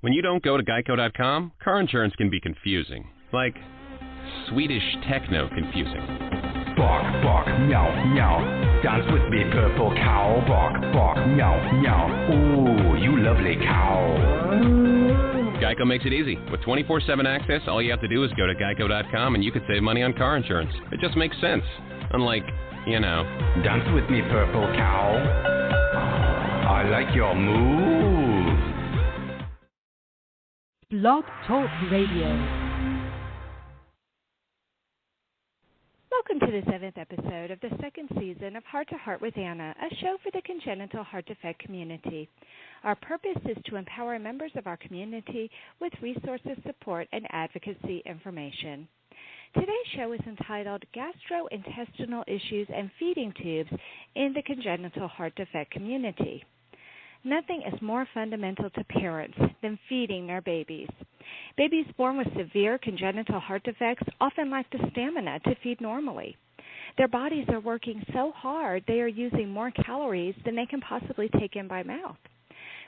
When you don't go to Geico.com, car insurance can be confusing. Like Swedish techno confusing. Bark, bark, meow, meow. Dance with me, purple cow. Bark, bark, meow, meow. Ooh, you lovely cow. Geico makes it easy. With 24/7 access, all you have to do is go to Geico.com and you could save money on car insurance. It just makes sense. Unlike, Dance with me, purple cow. I like your moves. Blog Talk Radio. Welcome to the 7th episode of the 2nd season of Heart to Heart with Anna, a show for the congenital heart defect community. Our purpose is to empower members of our community with resources, support, and advocacy information. Today's show is entitled Gastrointestinal Issues and Feeding Tubes in the Congenital Heart Defect Community. Nothing is more fundamental to parents than feeding their babies. Babies born with severe congenital heart defects often lack the stamina to feed normally. Their bodies are working so hard they are using more calories than they can possibly take in by mouth.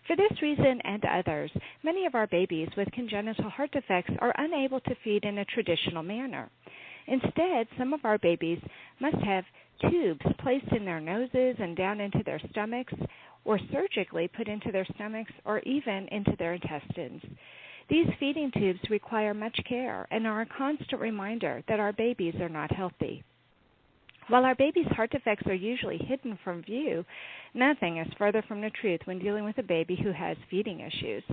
For this reason and others, many of our babies with congenital heart defects are unable to feed in a traditional manner. Instead, some of our babies must have tubes placed in their noses and down into their stomachs, or surgically put into their stomachs or even into their intestines. These feeding tubes require much care and are a constant reminder that our babies are not healthy. While our babies' heart defects are usually hidden from view, nothing is further from the truth when dealing with a baby who has feeding issues.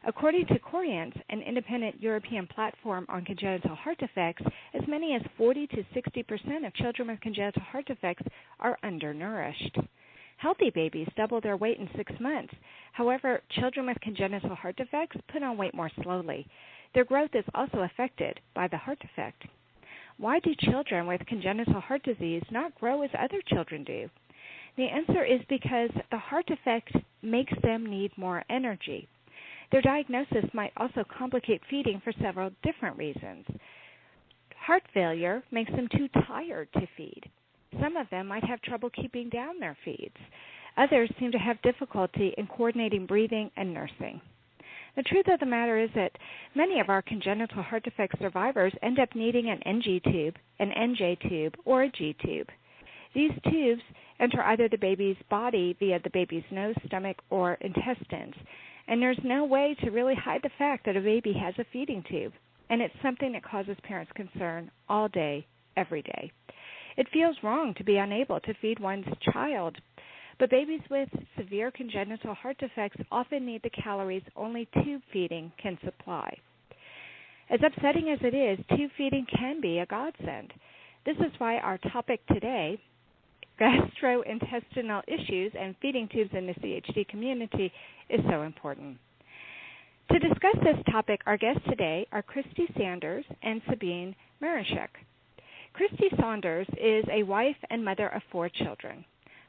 According to Corience, an independent European platform on congenital heart defects, as many as 40 to 60% of children with congenital heart defects are undernourished. Healthy babies double their weight in 6 months. However, children with congenital heart defects put on weight more slowly. Their growth is also affected by the heart defect. Why do children with congenital heart disease not grow as other children do? The answer is because the heart defect makes them need more energy. Their diagnosis might also complicate feeding for several different reasons. Heart failure makes them too tired to feed. Some of them might have trouble keeping down their feeds. Others seem to have difficulty in coordinating breathing and nursing. The truth of the matter is that many of our congenital heart defect survivors end up needing an NG tube, an NJ tube, or a G tube. These tubes enter either the baby's body via the baby's nose, stomach, or intestines, and there's no way to really hide the fact that a baby has a feeding tube, and it's something that causes parents concern all day, every day. It feels wrong to be unable to feed one's child, but babies with severe congenital heart defects often need the calories only tube feeding can supply. As upsetting as it is, tube feeding can be a godsend. This is why our topic today, gastrointestinal issues and feeding tubes in the CHD community, is so important. To discuss this topic, our guests today are Christy Sanders and Sabine Marinchek. Christy Saunders is a wife and mother of 4 children.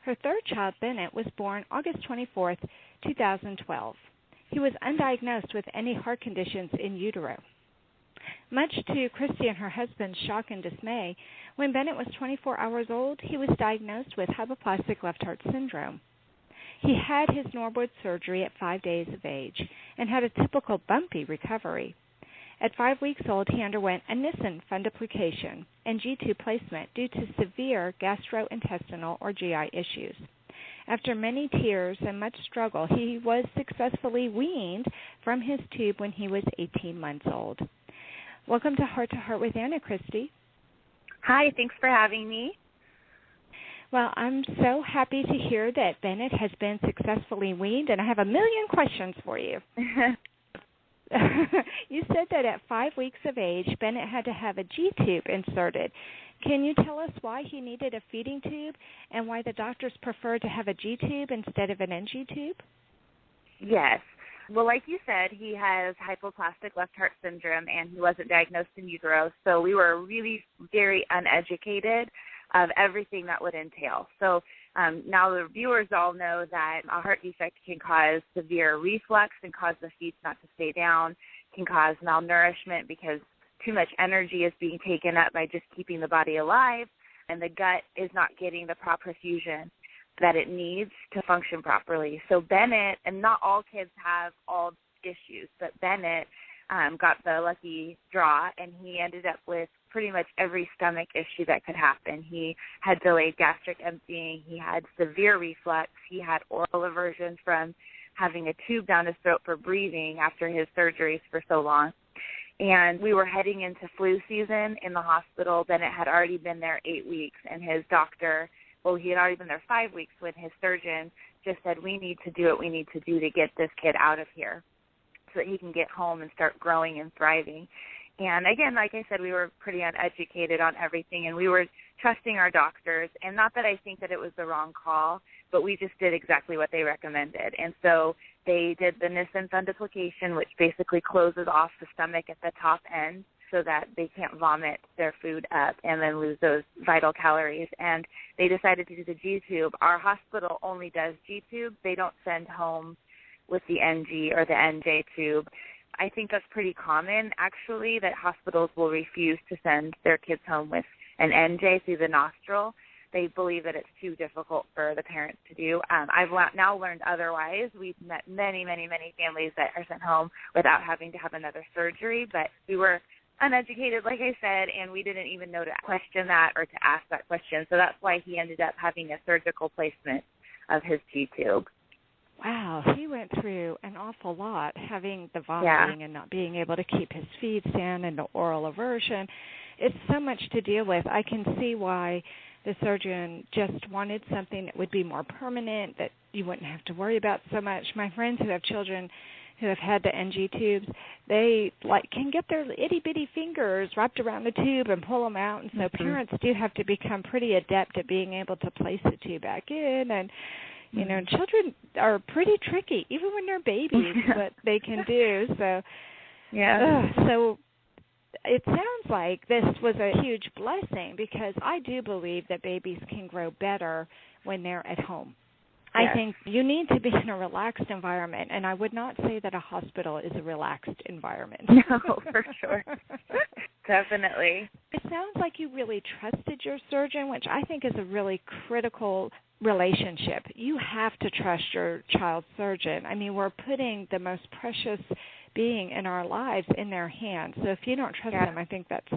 Her third child, Bennett, was born August 24, 2012. He was undiagnosed with any heart conditions in utero. Much to Christy and her husband's shock and dismay, when Bennett was 24 hours old, he was diagnosed with hypoplastic left heart syndrome. He had his Norwood surgery at 5 days of age and had a typical bumpy recovery. At 5 weeks old, he underwent a Nissen fundoplication and G-tube placement due to severe gastrointestinal or GI issues. After many tears and much struggle, he was successfully weaned from his tube when he was 18 months old. Welcome to Heart with Anna, Christy. Hi, thanks for having me. Well, I'm so happy to hear that Bennett has been successfully weaned, and I have a million questions for you. You said that at 5 weeks of age, Bennett had to have a G-tube inserted. Can you tell us why he needed a feeding tube and why the doctors preferred to have a G-tube instead of an NG tube? Yes. Well, like you said, he has hypoplastic left heart syndrome, and he wasn't diagnosed in utero, so we were really very uneducated of everything that would entail. So now the viewers all know that a heart defect can cause severe reflux and cause the feeds not to stay down, can cause malnourishment because too much energy is being taken up by just keeping the body alive, and the gut is not getting the proper perfusion that it needs to function properly. So Bennett, and not all kids have all issues. But Bennett got the lucky draw, and he ended up with pretty much every stomach issue that could happen. He had delayed gastric emptying. He had severe reflux. He had oral aversion from having a tube down his throat for breathing after his surgeries for so long. And we were heading into flu season in the hospital. Bennett had already been there 8 weeks, and his doctor, he had already been there 5 weeks when his surgeon just said, we need to do what we need to do to get this kid out of here so that he can get home and start growing and thriving. And again, like I said, we were pretty uneducated on everything, and we were trusting our doctors. And not that I think that it was the wrong call, but we just did exactly what they recommended. And so they did the Nissen fundoplication, which basically closes off the stomach at the top end so that they can't vomit their food up and then lose those vital calories. And they decided to do the G-tube. Our hospital only does G-tube. They don't send home with the NG or the NJ tube. I think that's pretty common, actually, that hospitals will refuse to send their kids home with an NJ through the nostril. They believe that it's too difficult for the parents to do. I've now learned otherwise. We've met many, many, many families that are sent home without having to have another surgery, but we were uneducated, like I said, and we didn't even know to question that or to ask that question. So that's why he ended up having a surgical placement of his G-tube. Wow, he went through an awful lot, having the vomiting and not being able to keep his feeds in and the oral aversion. It's so much to deal with. I can see why the surgeon just wanted something that would be more permanent, that you wouldn't have to worry about so much. My friends who have children who have had the NG tubes, they can get their itty-bitty fingers wrapped around the tube and pull them out. And so parents do have to become pretty adept at being able to place the tube back in. And you know, children are pretty tricky, even when they're babies, what they can do. So, so it sounds like this was a huge blessing, because I do believe that babies can grow better when they're at home. Yes. I think you need to be in a relaxed environment, and I would not say that a hospital is a relaxed environment. No, for sure. Definitely. It sounds like you really trusted your surgeon, which I think is a really critical relationship. You have to trust your child's surgeon. I mean, we're putting the most precious being in our lives in their hands. So if you don't trust them, I think that's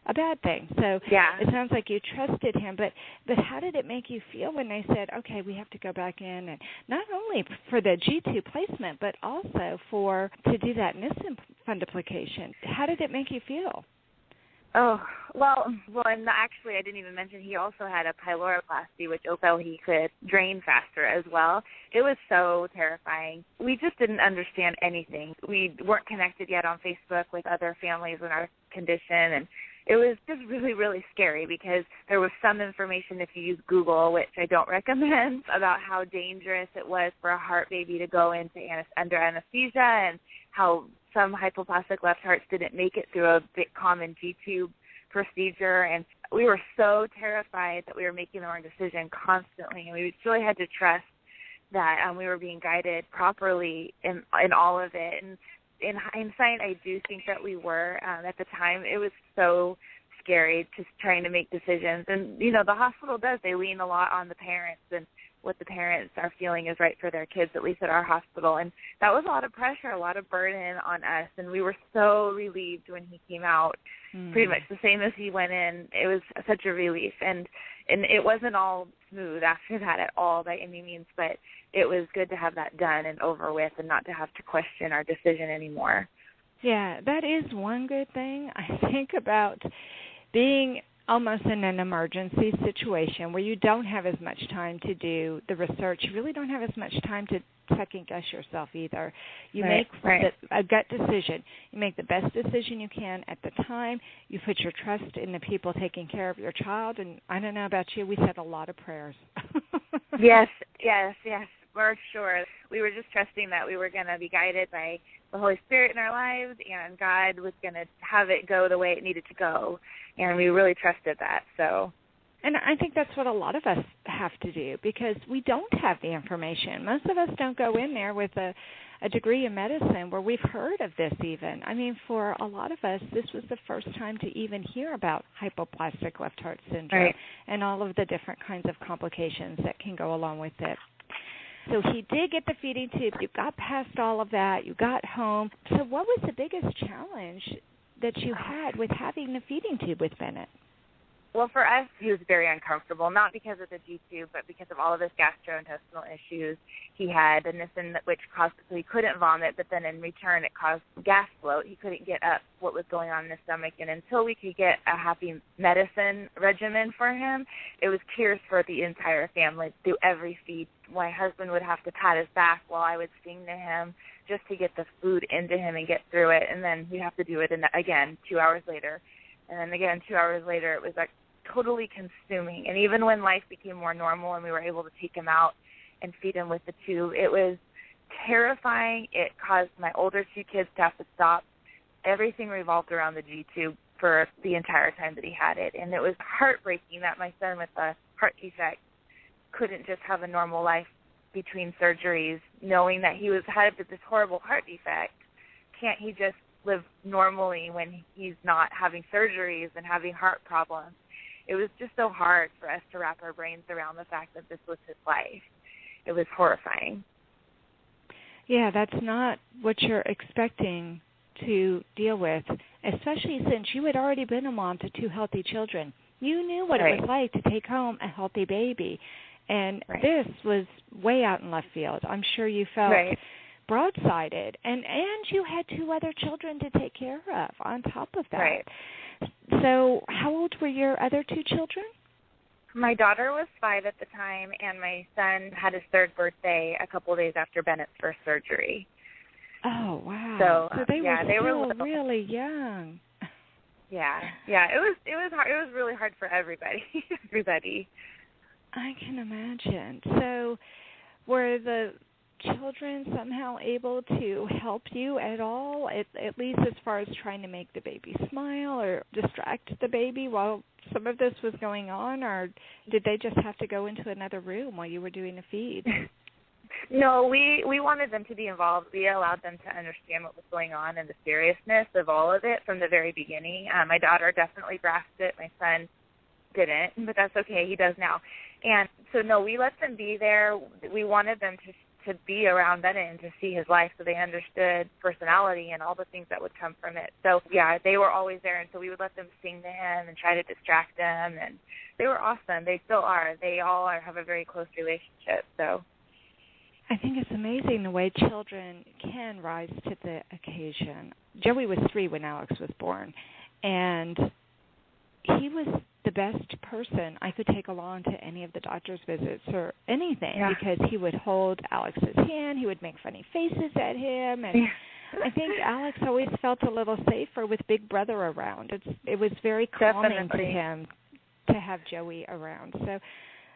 a bad thing. So it sounds like you trusted him, but how did it make you feel when they said, okay, we have to go back in, and not only for the G2 placement, but also to do that Nissen fundoplication? How did it make you feel? Oh, well, and actually I didn't even mention he also had a pyloroplasty, which so he could drain faster as well. It was so terrifying. We just didn't understand anything. We weren't connected yet on Facebook with other families in our condition, and it was just really, really scary, because there was some information, if you use Google, which I don't recommend, about how dangerous it was for a heart baby to go into under anesthesia, and how some hypoplastic left hearts didn't make it through a big common G-tube procedure. And we were so terrified that we were making the wrong decision constantly, and we really had to trust that we were being guided properly in all of it. And in hindsight, I do think that we were. At the time, it was so scary just trying to make decisions. And, you know, the hospital does. They lean a lot on the parents and what the parents are feeling is right for their kids, at least at our hospital. And that was a lot of pressure, a lot of burden on us. And we were so relieved when he came out, pretty much the same as he went in. It was such a relief. And it wasn't all smooth after that at all by any means, but it was good to have that done and over with and not to have to question our decision anymore. Yeah, that is one good thing. I think about being almost in an emergency situation where you don't have as much time to do the research. You really don't have as much time to second-guess yourself either. You make a gut decision. You make the best decision you can at the time. You put your trust in the people taking care of your child. And I don't know about you, we said a lot of prayers. Yes, for sure. We were just trusting that we were going to be guided by the Holy Spirit in our lives, and God was going to have it go the way it needed to go, and we really trusted that. So, and I think that's what a lot of us have to do, because we don't have the information. Most of us don't go in there with a degree in medicine where we've heard of this even. I mean, for a lot of us, this was the first time to even hear about hypoplastic left heart syndrome and all of the different kinds of complications that can go along with it. So he did get the feeding tube. You got past all of that. You got home. So what was the biggest challenge that you had with having the feeding tube with Bennett? Well, for us, he was very uncomfortable, not because of the G-tube, but because of all of his gastrointestinal issues. He had venison, which caused, so he couldn't vomit, but then in return it caused gas bloat. He couldn't get up what was going on in his stomach, and until we could get a happy medicine regimen for him, it was tears for the entire family through every feed. My husband would have to pat his back while I would sing to him just to get the food into him and get through it, and then we'd have to do it again 2 hours later. And then again 2 hours later, it was like totally consuming. And even when life became more normal and we were able to take him out and feed him with the tube, it was terrifying. It caused my older 2 kids to have to stop. Everything revolved around the G-tube for the entire time that he had it. And it was heartbreaking that my son with a heart defect couldn't just have a normal life between surgeries, knowing that he had this horrible heart defect. Can't he just live normally when he's not having surgeries and having heart problems? It was just so hard for us to wrap our brains around the fact that this was his life. It was horrifying. Yeah, that's not what you're expecting to deal with, especially since you had already been a mom to 2 healthy children. You knew what it was like to take home a healthy baby, and this was way out in left field. I'm sure you felt broadsided, and you had 2 other children to take care of on top of that. Right. So how old were your other 2 children? My daughter was 5 at the time, and my son had his 3rd birthday a couple of days after Bennett's first surgery. Oh, wow. So they were really young. Yeah. It was hard. It was really hard for everybody. I can imagine. So were the children somehow able to help you at all, at least as far as trying to make the baby smile or distract the baby while some of this was going on, or did they just have to go into another room while you were doing the feed? No, we wanted them to be involved. We allowed them to understand what was going on and the seriousness of all of it from the very beginning. My daughter definitely grasped it. My son didn't, but that's okay. He does now. And so, no, we let them be there. We wanted them to be around Bennett and to see his life so they understood personality and all the things that would come from it. So, yeah, they were always there, and so we would let them sing to him and try to distract them, and they were awesome. They still are. They all have a very close relationship. So I think it's amazing the way children can rise to the occasion. Joey was 3 when Alex was born, and he was the best person I could take along to any of the doctor's visits or anything because he would hold Alex's hand, he would make funny faces at him, and I think Alex always felt a little safer with Big Brother around. It was very calming to him to have Joey around. So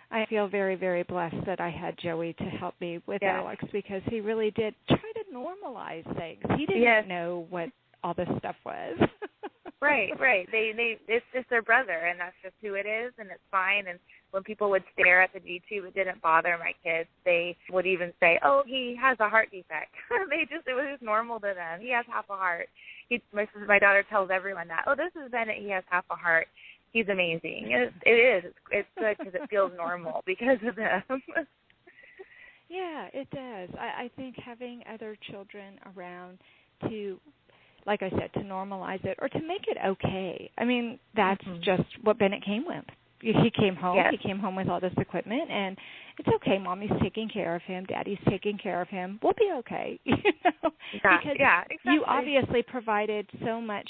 I feel very, very blessed that I had Joey to help me with Alex because he really did try to normalize things. He didn't know what all this stuff was. Right. It's just their brother, and that's just who it is, and it's fine. And when people would stare at the G-tube, it didn't bother my kids. They would even say, "Oh, he has a heart defect." It was just normal to them. He has half a heart. My daughter tells everyone that. "Oh, this is Bennett. He has half a heart. He's amazing." It is. It's good because it feels normal because of them. Yeah, it does. I think having other children around to, like I said, to normalize it or to make it okay. I mean, that's just what Bennett came with. He came home. Yes. He came home with all this equipment, and it's okay. Mommy's taking care of him. Daddy's taking care of him. We'll be okay. Because exactly. You obviously provided so much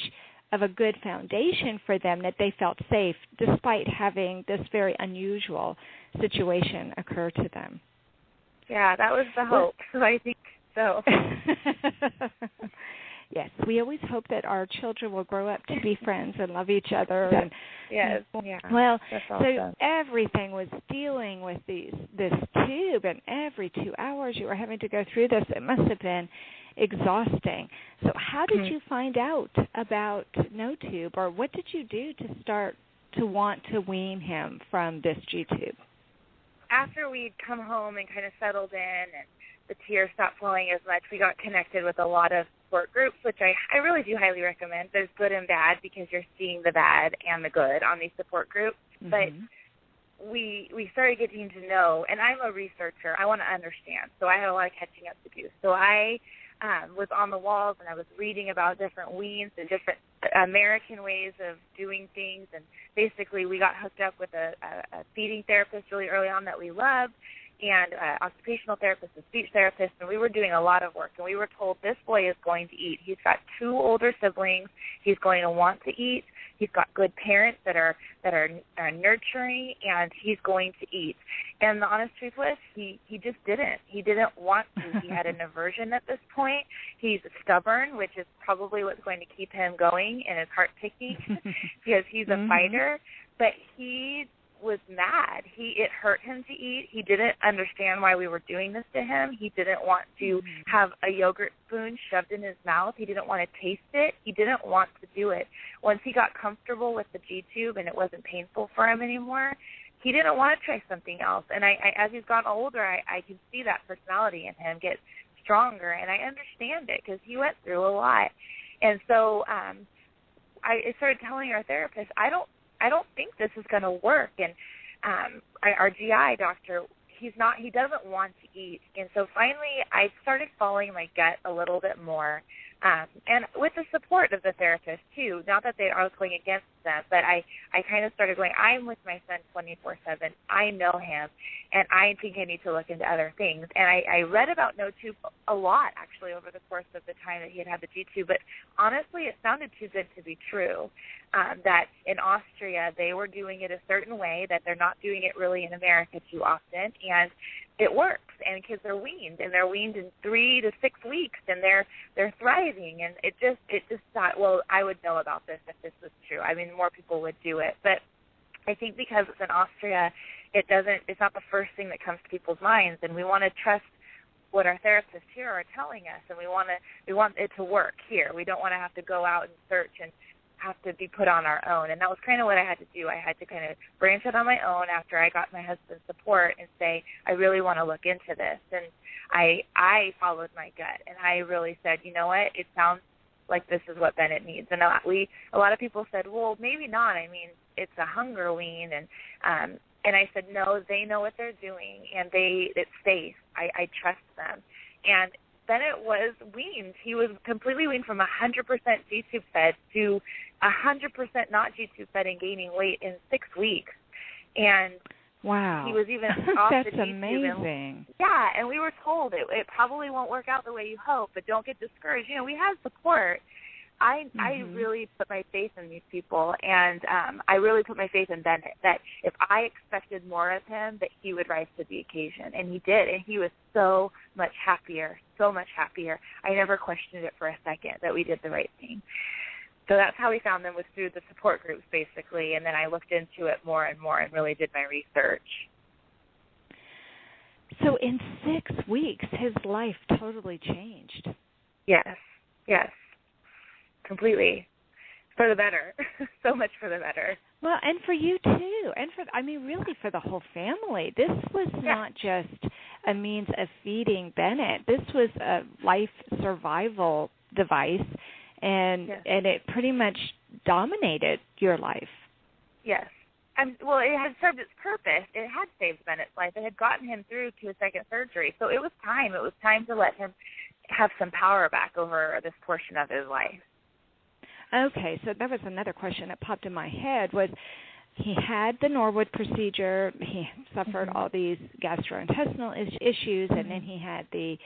of a good foundation for them that they felt safe despite having this very unusual situation occur to them. Yeah, that was the hope. I think so. Yes, we always hope that our children will grow up to be friends and love each other. And, yes. Well, awesome. So everything was dealing with this tube, and every 2 hours you were having to go through this. It must have been exhausting. So how did you find out about no tube, or what did you do to start to want to wean him from this G-tube? After we'd come home and kind of settled in and the tears stopped flowing as much, we got connected with a lot of support groups, which I really do highly recommend. There's good and bad because you're seeing the bad and the good on these support groups. But we started getting to know, and I'm a researcher. I want to understand, so I had a lot of catching up to do. So I was on the walls, and I was reading about different weans and different American ways of doing things, and basically we got hooked up with a feeding therapist really early on that we loved, and occupational therapist and speech therapist, and we were doing a lot of work, and we were told this boy is going to eat. He's got 2 older siblings. He's going to want to eat. He's got good parents that are nurturing, and he's going to eat. And the honest truth was, he just didn't. He didn't want to. He had an aversion at this point. He's stubborn, which is probably what's going to keep him going and his heart ticking because he's a fighter. But he was mad. It hurt him to eat. He didn't understand why we were doing this to him. He didn't want to have a yogurt spoon shoved in his mouth. He didn't want to taste it. He didn't want to do it. Once he got comfortable with the G-tube and it wasn't painful for him anymore, he didn't want to try something else. And I as he's gotten older, I can see that personality in him get stronger, and I understand it because he went through a lot. And so I started telling our therapist, I don't think this is going to work. And our GI doctor, he doesn't want to eat. And so finally I started following my gut a little bit more. And with the support of the therapist too, not that I was going against them, but I kind of started going, I'm with my son 24/7. I know him, and I think I need to look into other things. And I read about no tube a lot, actually, over the course of the time that he had the G-tube, but honestly, it sounded too good to be true, that in Austria they were doing it a certain way, that they're not doing it really in America too often, and it works, and kids are weaned, and they're weaned in 3 to 6 weeks, and they're thriving, and it just thought, well, I would know about this if this was true. I mean, more people would do it, but I think because it's in Austria, it's not the first thing that comes to people's minds, and we want to trust what our therapists here are telling us, and we want it to work here. We don't want to have to go out and search and have to be put on our own. And that was kind of what I had to do. I had to kind of branch out on my own after I got my husband's support and say, I really want to look into this. And I followed my gut, and I really said, you know what, it sounds like this is what Bennett needs. And a lot of people said, well, maybe not. I mean, it's a hunger wean. And I said, no, they know what they're doing, and it's safe. I trust them. And Bennett was weaned. He was completely weaned from 100% G-tube fed to 100% not G-tube fed and gaining weight in 6 weeks. And wow, he was even off that's the G-tube. amazing. And we were told it probably won't work out the way you hope, but don't get discouraged. You know, we had support. I really put my faith in these people, and I really put my faith in Bennett, that if I expected more of him, that he would rise to the occasion, and he did, and he was so much happier. I never questioned it for a second that we did the right thing. So that's how we found them, was through the support groups, basically, and then I looked into it more and more and really did my research. So in 6 weeks, his life totally changed. Yes. Completely. For the better. So much for the better. Well, and for you too. And really for the whole family. This was not just a means of feeding Bennett. This was a life survival device, and it pretty much dominated your life. Yes. Well, it had served its purpose. It had saved Bennett's life. It had gotten him through to a second surgery. So it was time. It was time to let him have some power back over this portion of his life. Okay, so that was another question that popped in my head, was he had the Norwood procedure, he suffered all these gastrointestinal issues, and then he had the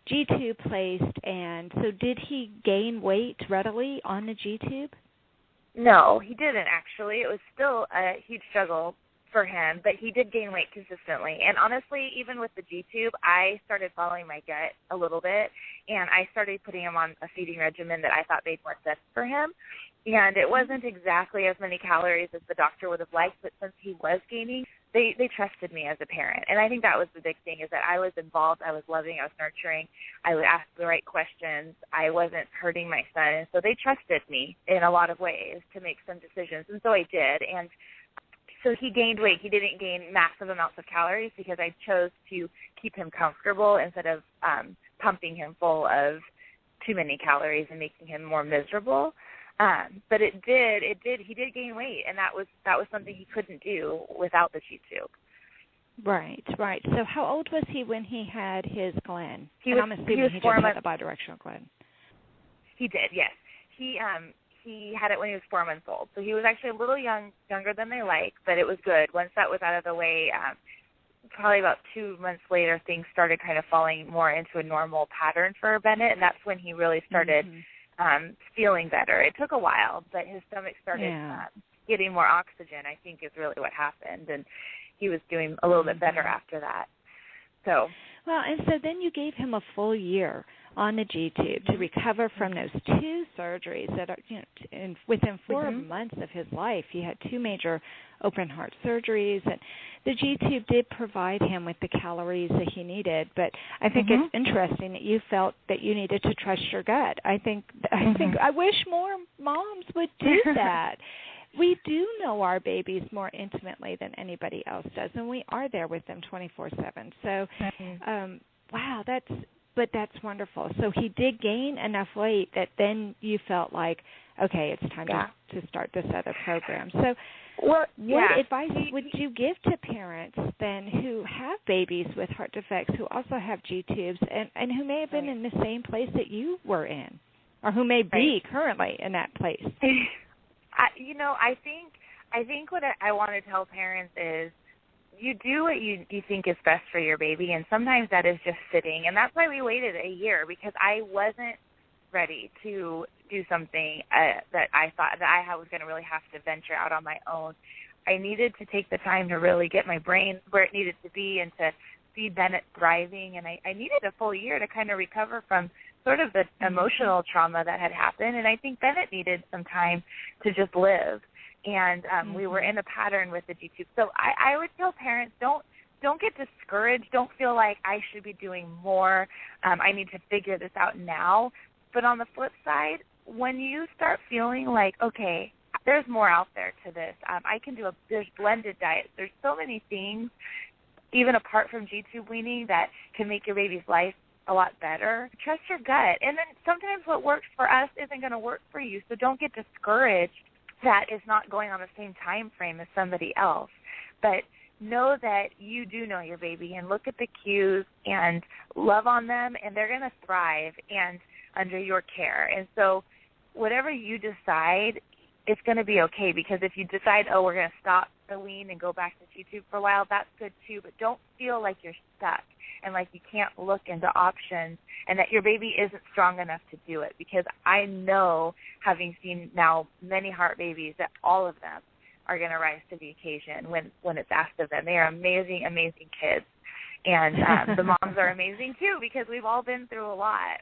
G-tube placed, and so did he gain weight readily on the G-tube? No, he didn't, actually. It was still a huge struggle for him, but he did gain weight consistently. And honestly, even with the G-tube, I started following my gut a little bit, and I started putting him on a feeding regimen that I thought made more sense for him. And it wasn't exactly as many calories as the doctor would have liked, but since he was gaining, they trusted me as a parent. And I think that was the big thing, is that I was involved, I was loving, I was nurturing, I would ask the right questions, I wasn't hurting my son, and so they trusted me in a lot of ways to make some decisions, and so I did. And so he gained weight. He didn't gain massive amounts of calories because I chose to keep him comfortable instead of pumping him full of too many calories and making him more miserable. But he did gain weight, and that was something he couldn't do without the G-tube. Right. So how old was he when he had his Glenn? I'm assuming he just had the bidirectional Glenn. He did, yes. He had it when he was 4 months old. So he was actually a little younger than they like, but it was good. Once that was out of the way, probably about 2 months later, things started kind of falling more into a normal pattern for Bennett, and that's when he really started feeling better. It took a while, but his stomach started getting more oxygen, I think, is really what happened, and he was doing a little bit better after that. So, well, and so then you gave him a full year on the G-tube to recover from those 2 surgeries that are, within 4 months of his life, he had 2 major open heart surgeries, and the G-tube did provide him with the calories that he needed. But I think it's interesting that you felt that you needed to trust your gut. I wish more moms would do that. We do know our babies more intimately than anybody else does, and we are there with them 24/7. So, wow, that's wonderful. So he did gain enough weight that then you felt like, okay, it's time to start this other program. So what advice would you give to parents then who have babies with heart defects who also have G-tubes and who may have been in the same place that you were in, or who may be currently in that place? I think what I want to tell parents is you do what you think is best for your baby, and sometimes that is just sitting. And that's why we waited a year, because I wasn't ready to do something that I thought that I was going to really have to venture out on my own. I needed to take the time to really get my brain where it needed to be and to see Bennett thriving, and I needed a full year to kind of recover from sort of the emotional trauma that had happened, and I think Bennett needed some time to just live, and we were in a pattern with the G-tube. So I would tell parents, don't get discouraged. Don't feel like I should be doing more. I need to figure this out now. But on the flip side, when you start feeling like, okay, there's more out there to this, I can do there's blended diets. There's so many things, even apart from G-tube weaning, that can make your baby's life a lot better. Trust your gut. And then sometimes what works for us isn't going to work for you, so don't get discouraged that it's not going on the same time frame as somebody else. But know that you do know your baby, and look at the cues and love on them, and they're going to thrive and under your care. And so whatever you decide, it's going to be okay, because if you decide, we're going to stop the wean and go back to G-tube for a while, that's good too, but don't feel like you're stuck and like you can't look into options and that your baby isn't strong enough to do it, because I know, having seen now many heart babies, that all of them are going to rise to the occasion when it's asked of them. They are amazing, amazing kids. And the moms are amazing, too, because we've all been through a lot.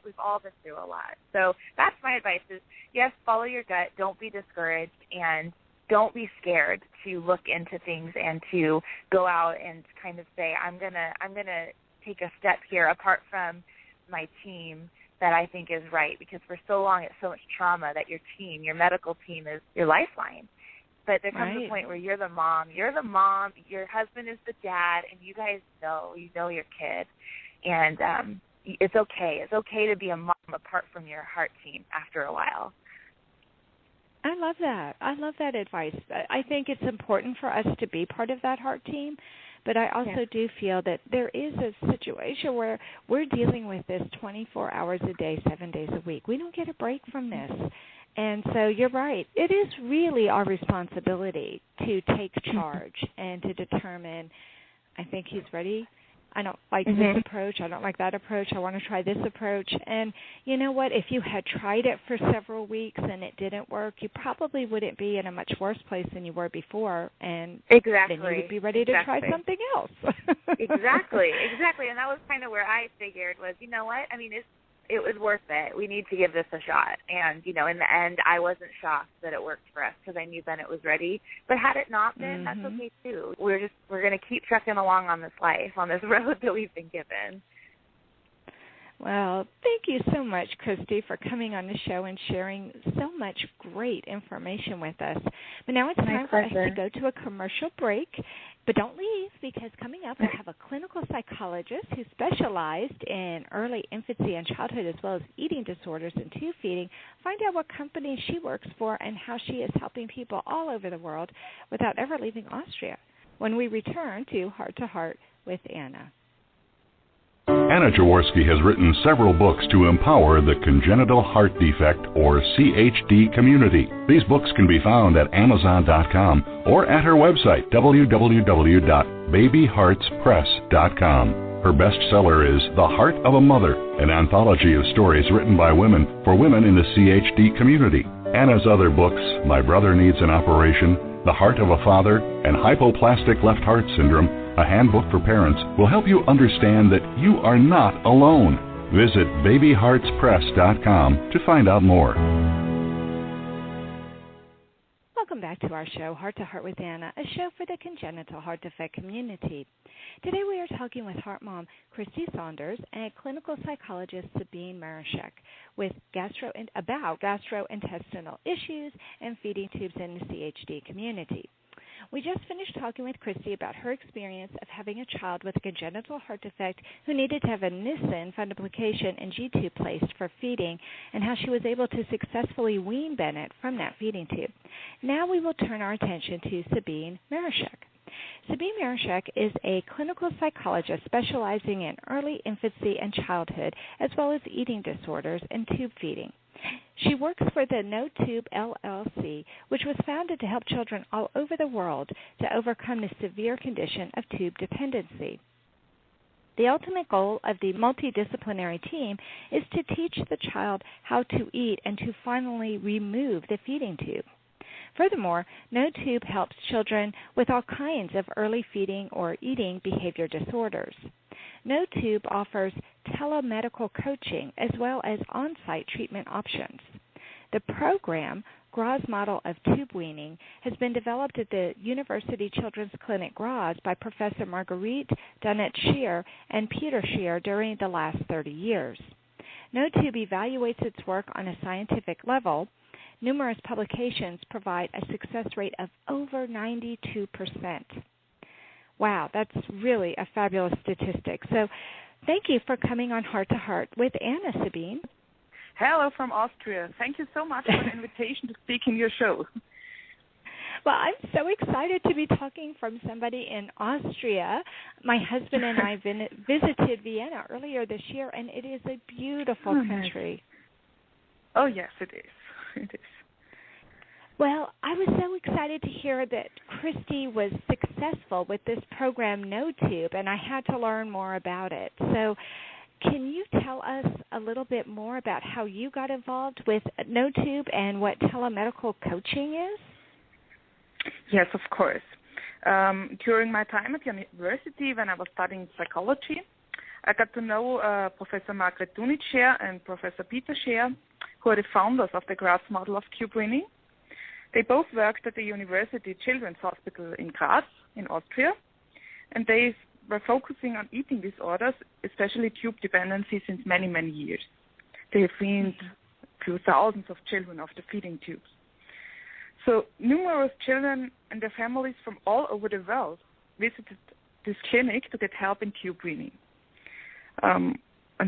So that's my advice is, yes, follow your gut. Don't be discouraged, and don't be scared to look into things and to go out and kind of say, I'm gonna take a step here apart from my team that I think is right, because for so long it's so much trauma that your medical team is your lifeline. But there comes a point where you're the mom, your husband is the dad, and you guys know your kid. And it's okay. It's okay to be a mom apart from your heart team after a while. I love that. I love that advice. I think it's important for us to be part of that heart team, but I also do feel that there is a situation where we're dealing with this 24 hours a day, 7 days a week. We don't get a break from this. And so you're right. It is really our responsibility to take charge and to determine, I think he's ready. I don't like this approach. I don't like that approach. I want to try this approach. And you know what? If you had tried it for several weeks and it didn't work, you probably wouldn't be in a much worse place than you were before. And then you would be ready to try something else. Exactly. And that was kind of where I figured was, you know what? I mean, it was worth it. We need to give this a shot. And, in the end, I wasn't shocked that it worked for us because I knew Bennett was ready. But had it not been, that's okay, too. We're going to keep trucking along on this life, on this road that we've been given. Well, thank you so much, Christy, for coming on the show and sharing so much great information with us. But now it's time for us to go to a commercial break. But don't leave, because coming up, we'll have a clinical psychologist who specialized in early infancy and childhood as well as eating disorders and tube feeding. Find out what company she works for and how she is helping people all over the world without ever leaving Austria when we return to Heart with Anna. Anna Jaworski has written several books to empower the Congenital Heart Defect, or CHD, community. These books can be found at Amazon.com or at her website, www.babyheartspress.com. Her bestseller is The Heart of a Mother, an anthology of stories written by women for women in the CHD community. Anna's other books, My Brother Needs an Operation, The Heart of a Father, and Hypoplastic Left Heart Syndrome, a handbook for parents, will help you understand that you are not alone. Visit babyheartspress.com to find out more. Welcome back to our show, Heart to Heart with Anna, a show for the Congenital Heart Defect community. Today we are talking with heart mom Christy Saunders and clinical psychologist Sabine Marashek about gastrointestinal issues and feeding tubes in the CHD community. We just finished talking with Christy about her experience of having a child with a congenital heart defect who needed to have a Nissen fundoplication and G-tube placed for feeding, and how she was able to successfully wean Bennett from that feeding tube. Now we will turn our attention to Sabine Marashek. Sabine Marashek is a clinical psychologist specializing in early infancy and childhood, as well as eating disorders and tube feeding. She works for the No Tube LLC, which was founded to help children all over the world to overcome the severe condition of tube dependency. The ultimate goal of the multidisciplinary team is to teach the child how to eat and to finally remove the feeding tube. Furthermore, No Tube helps children with all kinds of early feeding or eating behavior disorders. No Tube offers telemedical coaching as well as on-site treatment options. The program, Graz Model of Tube Weaning, has been developed at the University Children's Clinic Graz by Professor Marguerite Dunnett-Scheer and Peter Scheer during the last 30 years. No Tube evaluates its work on a scientific level. Numerous publications provide a success rate of over 92%. Wow, that's really a fabulous statistic. So thank you for coming on Heart to Heart with Anna, Sabine. Hello from Austria. Thank you so much for the invitation to speak in your show. Well, I'm so excited to be talking from somebody in Austria. My husband and I visited Vienna earlier this year, and it is a beautiful country. Nice. Oh, yes, it is. It is. Well, I was so excited to hear that Christy was successful with this program, No Tube, and I had to learn more about it. So can you tell us a little bit more about how you got involved with No Tube and what telemedical coaching is? Yes, of course. During my time at university, when I was studying psychology, I got to know Professor Margaret Dunnett-Scheer and Professor Peter Scheer, who are the founders of the Graz model of tube weaning. They both worked at the University Children's Hospital in Graz, in Austria, and they were focusing on eating disorders, especially tube dependency, since many, many years. They have weaned a few thousands of children off the feeding tubes. So numerous children and their families from all over the world visited this clinic to get help in tube weaning. And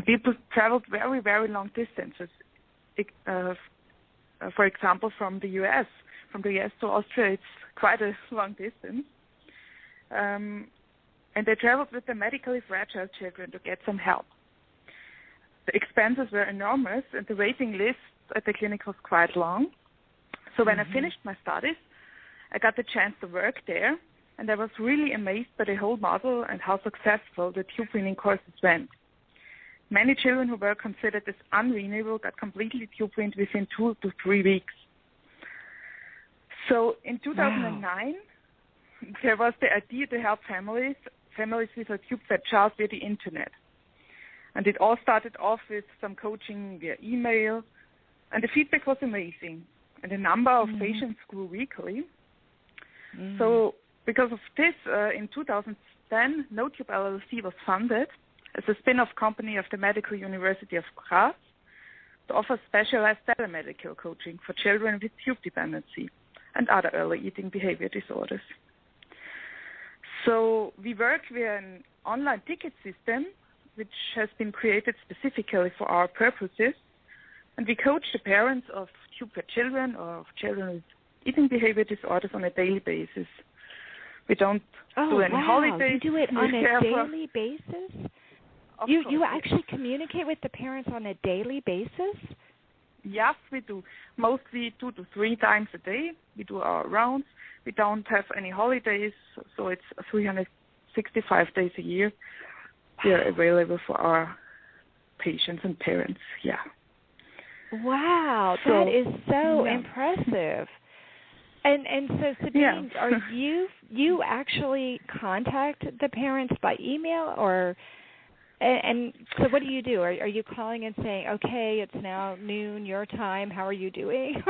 people traveled very, very long distances. For example, from the U.S. From the U.S. to Austria, it's quite a long distance. And they traveled with the medically fragile children to get some help. The expenses were enormous, and the waiting list at the clinic was quite long. So when I finished my studies, I got the chance to work there, and I was really amazed by the whole model and how successful the tube weaning courses went. Many children who were considered as unweanable got completely tube weaned within 2 to 3 weeks. So in 2009, there was the idea to help families with a tube-fed child via the internet. And it all started off with some coaching via email, and the feedback was amazing. And the number of patients grew weekly. So because of this, in 2010, No Tube LLC was funded as a spin-off company of the Medical University of Graz to offer specialized telemedical coaching for children with tube dependency and other early eating behavior disorders. So we work with an online ticket system which has been created specifically for our purposes, and we coach the parents of tube-fed children or of children with eating behavior disorders on a daily basis. We don't do any holidays. You do it on a daily basis? You actually communicate with the parents on a daily basis? Yes, we do. Mostly 2 to 3 times a day. We do our rounds. We don't have any holidays, so it's 365 days a year. We are available for our patients and parents. Yeah. Wow, that is so impressive. And so, Sabine, are you actually contact the parents by email, or and so what do you do? Are you calling and saying, okay, it's now noon your time, how are you doing?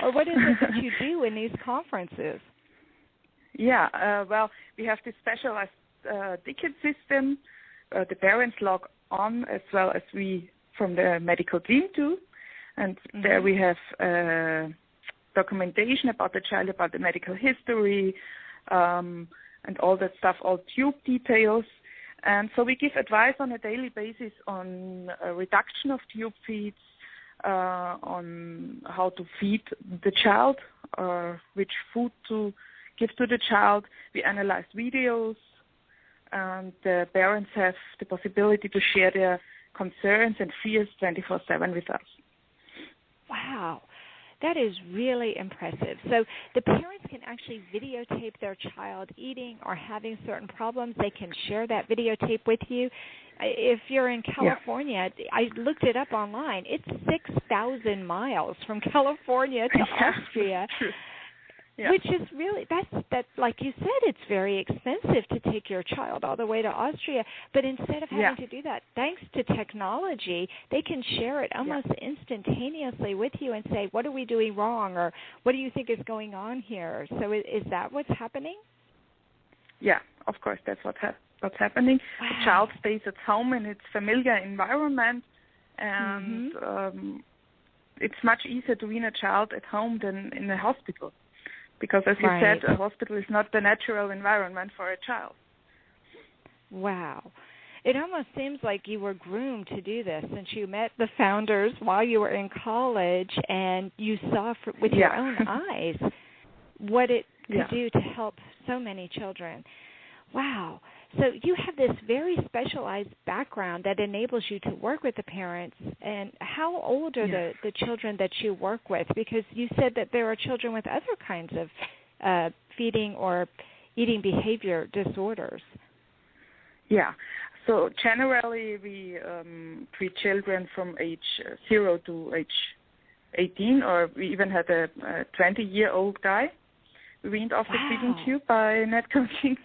Or what is it that you do in these conferences? Yeah, well, we have this specialized ticket system. The parents log on as well as we from the medical team too. And there we have documentation about the child, about the medical history, and all that stuff, all tube details. And so we give advice on a daily basis on reduction of tube feeds, on how to feed the child, which food to give to the child. We analyze videos, and the parents have the possibility to share their concerns and fears 24/7 with us. Wow, that is really impressive. So the parents can actually videotape their child eating or having certain problems. They can share that videotape with you. If you're in California, I looked it up online. It's 6,000 miles from California to Austria. Yeah. Which is really, that like you said, it's very expensive to take your child all the way to Austria. But instead of having to do that, thanks to technology, they can share it almost instantaneously with you and say, what are we doing wrong, or what do you think is going on here? So is that what's happening? Yeah, of course, that's what's happening. Wow. The child stays at home in its familiar environment, and it's much easier to wean a child at home than in a hospital. Because, as you said, a hospital is not the natural environment for a child. Wow. It almost seems like you were groomed to do this, since you met the founders while you were in college and you saw with your own eyes what it could do to help so many children. Wow. So you have this very specialized background that enables you to work with the parents. And how old are the children that you work with? Because you said that there are children with other kinds of feeding or eating behavior disorders. Yeah. So generally we treat children from age 0 to age 18, or we even had a 20-year-old guy weaned off the feeding tube by net coaching.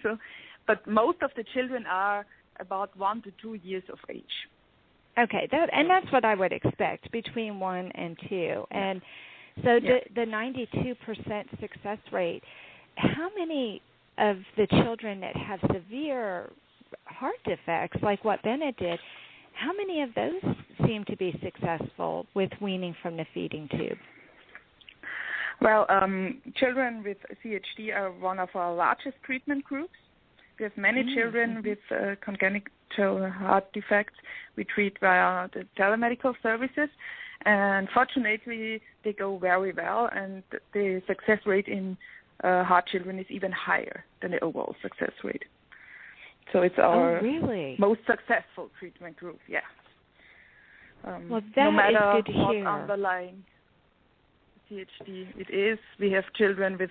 But most of the children are about 1 to 2 years of age. Okay, that's what I would expect, between 1 and 2. And so the 92% success rate, how many of the children that have severe heart defects, like what Bennett did, how many of those seem to be successful with weaning from the feeding tube? Well, children with CHD are one of our largest treatment groups. We have many children with congenital heart defects. We treat via the telemedical services, and fortunately, they go very well, and the success rate in heart children is even higher than the overall success rate. So it's our most successful treatment group, well, that no matter is good to what hear. Underlying CHD it is, we have children with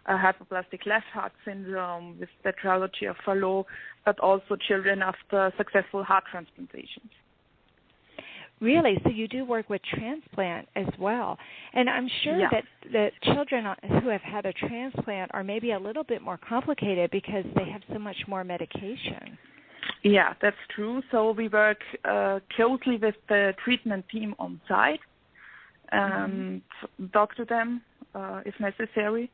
hypoplastic left heart syndrome, with tetralogy of Fallot, but also children after successful heart transplantations. Really? So you do work with transplant as well. And I'm sure that children who have had a transplant are maybe a little bit more complicated because they have so much more medication. Yeah, that's true. So we work closely with the treatment team on site and talk to them if necessary,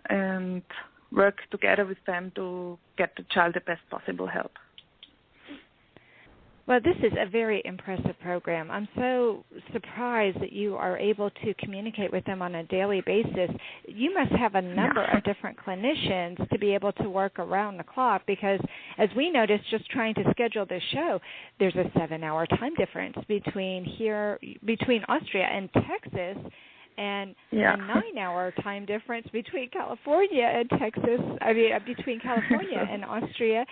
and work together with them to get the child the best possible help. Well, this is a very impressive program. I'm so surprised that you are able to communicate with them on a daily basis. You must have a number of different clinicians to be able to work around the clock because, as we noticed just trying to schedule this show, there's a 7-hour time difference between Austria and Texas, and a 9-hour time difference between California and Texas, between California and Austria.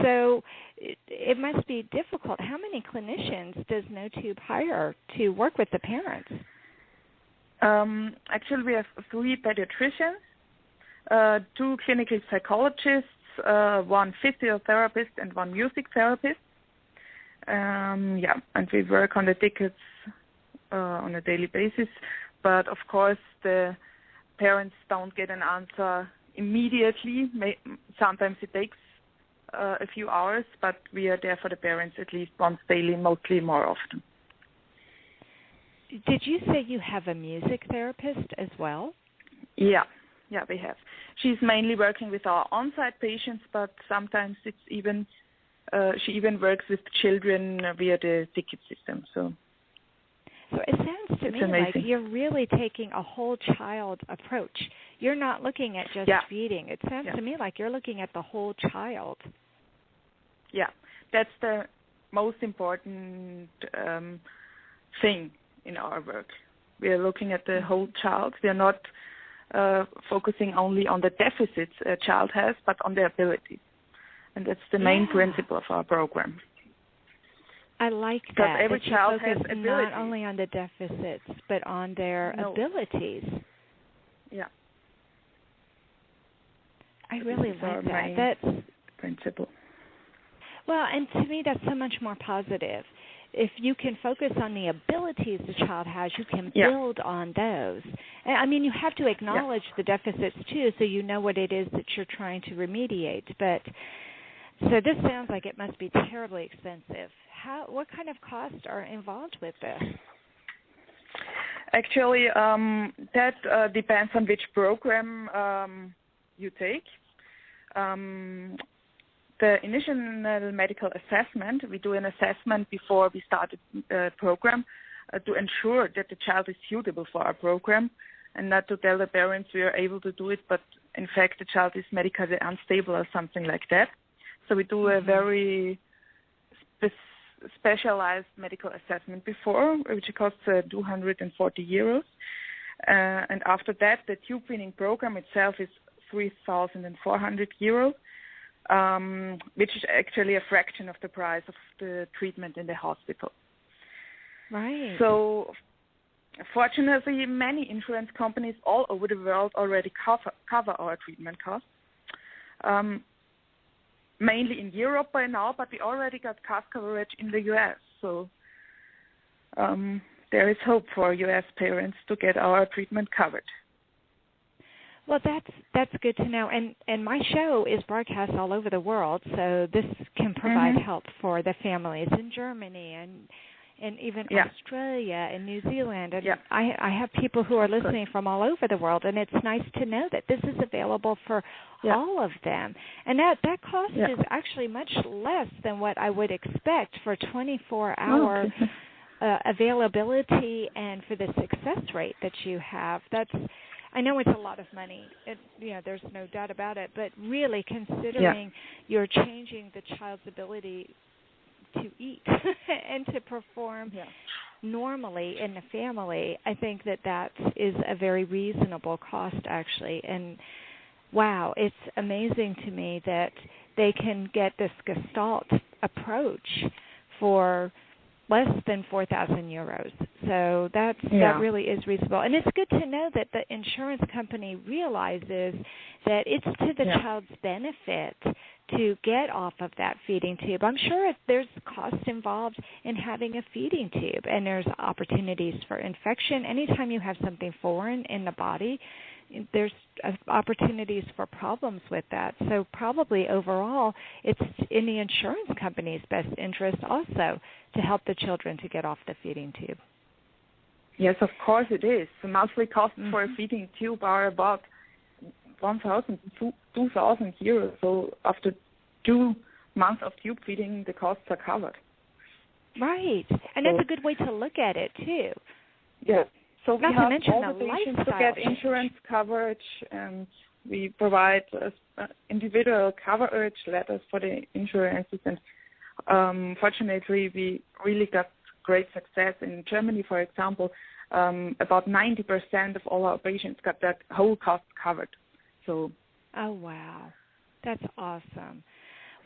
So it must be difficult. How many clinicians does NoTube hire to work with the parents? Actually, we have 3 pediatricians, 2 clinical psychologists, 1 physiotherapist, and 1 music therapist. And we work on the tickets on a daily basis. But, of course, the parents don't get an answer immediately. Sometimes it takes a few hours, but we are there for the parents at least once daily, mostly more often. Did you say you have a music therapist as well? Yeah, we have. She's mainly working with our on-site patients, but sometimes it's even she even works with children via the ticket system. So it sounds to me like you're really taking a whole child approach. You're not looking at just feeding. It sounds to me like you're looking at the whole child. Yeah, that's the most important thing in our work. We are looking at the whole child. We are not focusing only on the deficits a child has, but on their abilities. And that's the main principle of our program. I like that. Every child has abilities. Not only on the deficits, but on their abilities. Yeah. I really like that. That's principle. Well, and to me, that's so much more positive. If you can focus on the abilities the child has, you can build on those. And, I mean, you have to acknowledge the deficits, too, so you know what it is that you're trying to remediate. But so this sounds like it must be terribly expensive. What kind of costs are involved with this? Actually, that depends on which program you take. The initial medical assessment, we do an assessment before we start the program to ensure that the child is suitable for our program and not to tell the parents we are able to do it, but in fact the child is medically unstable or something like that. So we do a very specialized medical assessment before, which costs 240 euros. And after that, the tube feeding program itself is 3,400 euros. Which is actually a fraction of the price of the treatment in the hospital. Right. So, fortunately, many insurance companies all over the world already cover our treatment costs. Mainly in Europe by now, but we already got cost coverage in the U.S. So, there is hope for U.S. parents to get our treatment covered. Well, that's good to know. And my show is broadcast all over the world, so this can provide help for the families in Germany and even Australia and New Zealand. And I have people who are listening from all over the world, and it's nice to know that this is available for all of them. And that cost is actually much less than what I would expect for 24-hour availability and for the success rate that you have. I know it's a lot of money. There's no doubt about it. But really, considering you're changing the child's ability to eat and to perform normally in the family, I think that is a very reasonable cost, actually. And, wow, it's amazing to me that they can get this Gestalt approach for less than 4,000 euros. So that really is reasonable. And it's good to know that the insurance company realizes that it's to the child's benefit to get off of that feeding tube. I'm sure there's cost involved in having a feeding tube, and there's opportunities for infection. Anytime you have something foreign in the body, there's opportunities for problems with that. So probably overall, it's in the insurance company's best interest also to help the children to get off the feeding tube. Yes, of course it is. The monthly costs for a feeding tube are about 1,000 to 2,000 euros. So after 2 months of tube feeding, the costs are covered. Right. And that's a good way to look at it, too. Yes. So Not we to have mention all the the patients to lifestyle get insurance coverage, and we provide individual coverage letters for the insurances. And fortunately, we really got great success in Germany, for example. About 90% of all our patients got that whole cost covered. So. Oh, wow. That's awesome.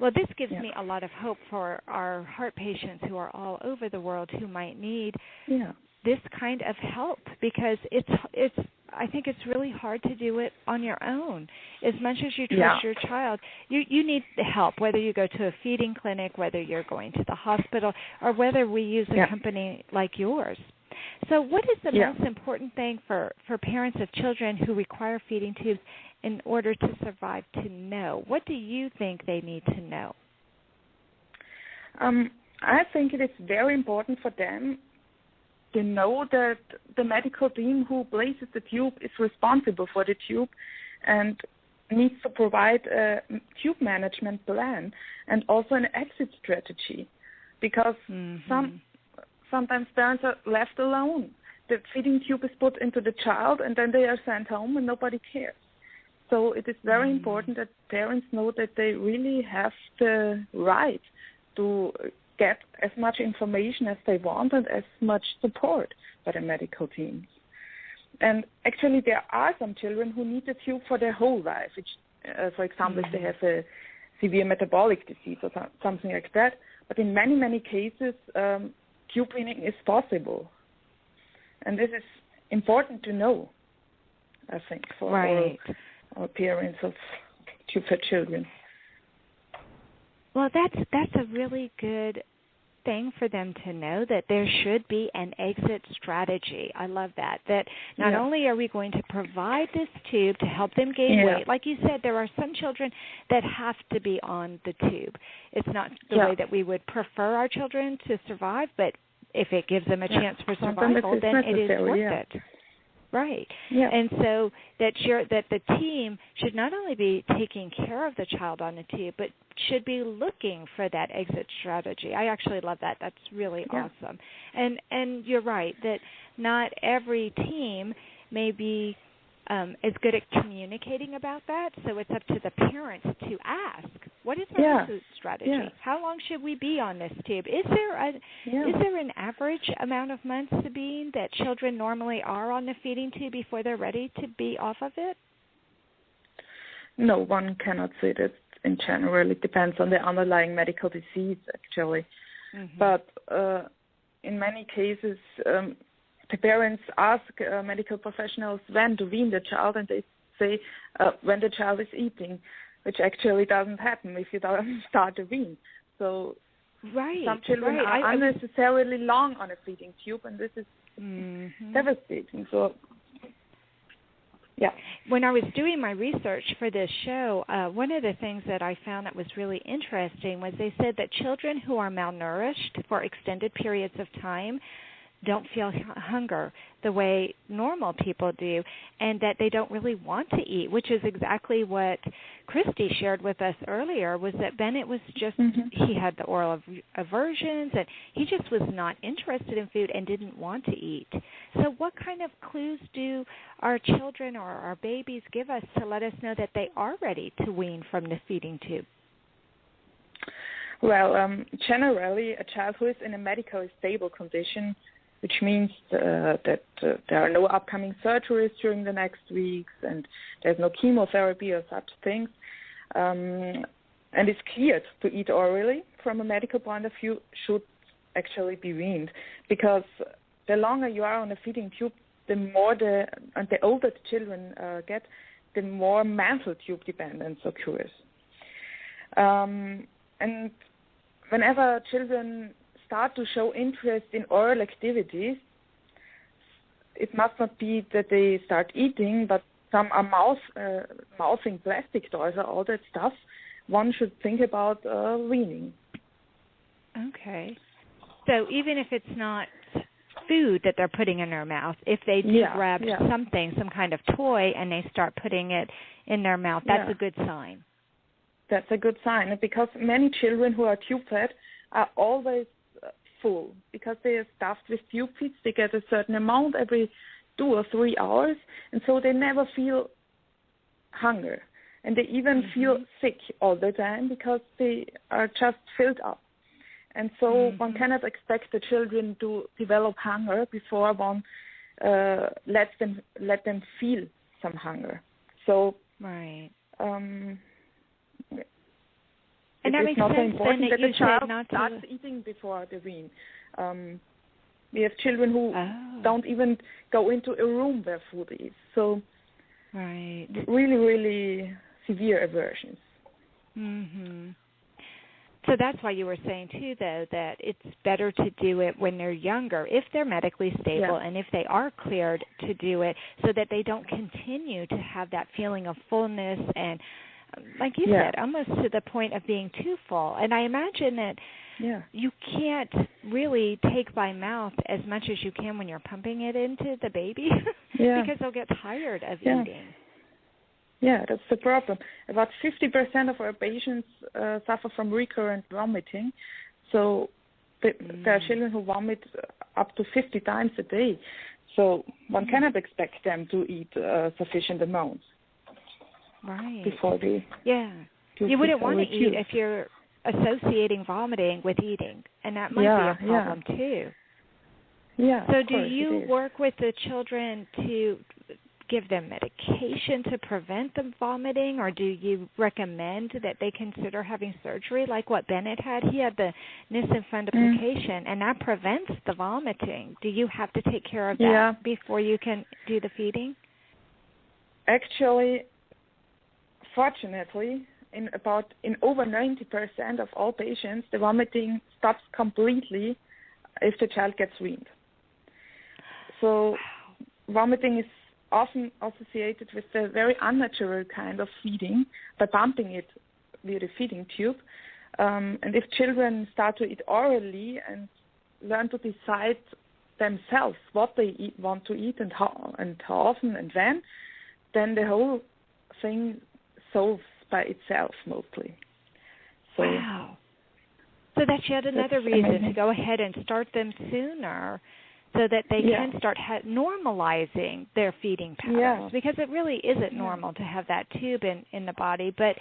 Well, this gives me a lot of hope for our heart patients who are all over the world who might need this kind of help, because I think it's really hard to do it on your own. As much as you trust your child, you need the help, whether you go to a feeding clinic, whether you're going to the hospital, or whether we use a company like yours. So what is the most important thing for parents of children who require feeding tubes in order to survive to know? What do you think they need to know? I think it is very important for them to know that the medical team who places the tube is responsible for the tube and needs to provide a tube management plan and also an exit strategy, because sometimes parents are left alone. The feeding tube is put into the child and then they are sent home and nobody cares. So it is very important that parents know that they really have the right to get as much information as they want and as much support by the medical teams. And actually there are some children who need the tube for their whole life, which, for example, if they have a severe metabolic disease or something like that. But in many, many cases, tube weaning is possible. And this is important to know, I think, for all parents of tube-fed children. Well, that's a really good thing for them to know, that there should be an exit strategy. I love that. That not only are we going to provide this tube to help them gain weight, like you said, there are some children that have to be on the tube. It's not the way that we would prefer our children to survive, but if it gives them a chance for survival, then it is worth it. Right. Yeah. And so that the team should not only be taking care of the child on the tube, but should be looking for that exit strategy. I actually love that. That's really awesome. And you're right that not every team may be as good at communicating about that, so it's up to the parents to ask, what is our exit strategy? Yeah. How long should we be on this tube? Is there an average amount of months, Sabine, that children normally are on the feeding tube before they're ready to be off of it? No, one cannot say that in general. It depends on the underlying medical disease, actually. But in many cases, the parents ask medical professionals when to wean the child, and they say when the child is eating, which actually doesn't happen if you don't start to wean. So some children are unnecessarily long on a feeding tube, and this is devastating. So, when I was doing my research for this show, one of the things that I found that was really interesting was they said that children who are malnourished for extended periods of time don't feel hunger the way normal people do, and that they don't really want to eat, which is exactly what Christy shared with us earlier, was that Bennett was just, he had the oral aversions, and he just was not interested in food and didn't want to eat. So what kind of clues do our children or our babies give us to let us know that they are ready to wean from the feeding tube? Well, generally, a child who is in a medically stable condition, which means that there are no upcoming surgeries during the next weeks and there's no chemotherapy or such things, and is cleared to eat orally from a medical point of view, should actually be weaned. Because the longer you are on a feeding tube, the older the children get, the more mental tube dependence occurs. And whenever children start to show interest in oral activities, it must not be that they start eating, but some are mouthing plastic toys or all that stuff. One should think about weaning. Okay. So even if it's not food that they're putting in their mouth, if they do grab something, some kind of toy, and they start putting it in their mouth, that's a good sign. That's a good sign, because many children who are tube-fed are always full because they are stuffed with tube feeds. They get a certain amount every 2 or 3 hours, and so they never feel hunger. And they even feel sick all the time because they are just filled up. And so one cannot expect the children to develop hunger before one let them feel some hunger. So right. And that makes sense important that you the child not starts eating before the wean. We have children who don't even go into a room where food is. So right. really, really severe aversions. Mm-hmm. So that's why you were saying, too, though, that it's better to do it when they're younger, if they're medically stable and if they are cleared to do it, so that they don't continue to have that feeling of fullness and, like you said, almost to the point of being too full. And I imagine that you can't really take by mouth as much as you can when you're pumping it into the baby because they'll get tired of eating. Yeah, that's the problem. About 50% of our patients suffer from recurrent vomiting. So there are children who vomit up to 50 times a day. So one cannot expect them to eat sufficient amounts. Right. Before they you wouldn't want to eat if you're associating vomiting with eating, and that might be a problem too. Yeah. So do you work with the children to give them medication to prevent them vomiting, or do you recommend that they consider having surgery like what Bennett had? He had the Nissen fundoplication, and that prevents the vomiting. Do you have to take care of that before you can do the feeding? Actually, fortunately, in over 90% of all patients, the vomiting stops completely if the child gets weaned. So vomiting is often associated with a very unnatural kind of feeding by pumping it via the feeding tube. And if children start to eat orally and learn to decide themselves what they want to eat and how often and when, then the whole thing solves by itself mostly. So, wow. So that's yet another reason to go ahead and start them sooner so that they can start normalizing their feeding patterns, because it really isn't normal to have that tube in the body. But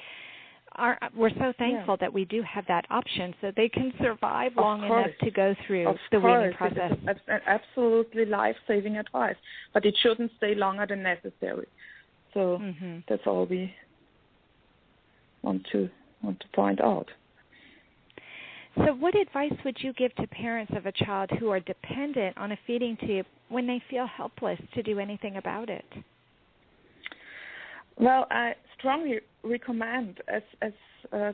we're so thankful that we do have that option so they can survive long enough to go through the weaning process. It's absolutely life-saving advice, but it shouldn't stay longer than necessary. So that's all we want to point out. So what advice would you give to parents of a child who are dependent on a feeding tube when they feel helpless to do anything about it? Well, I strongly recommend, as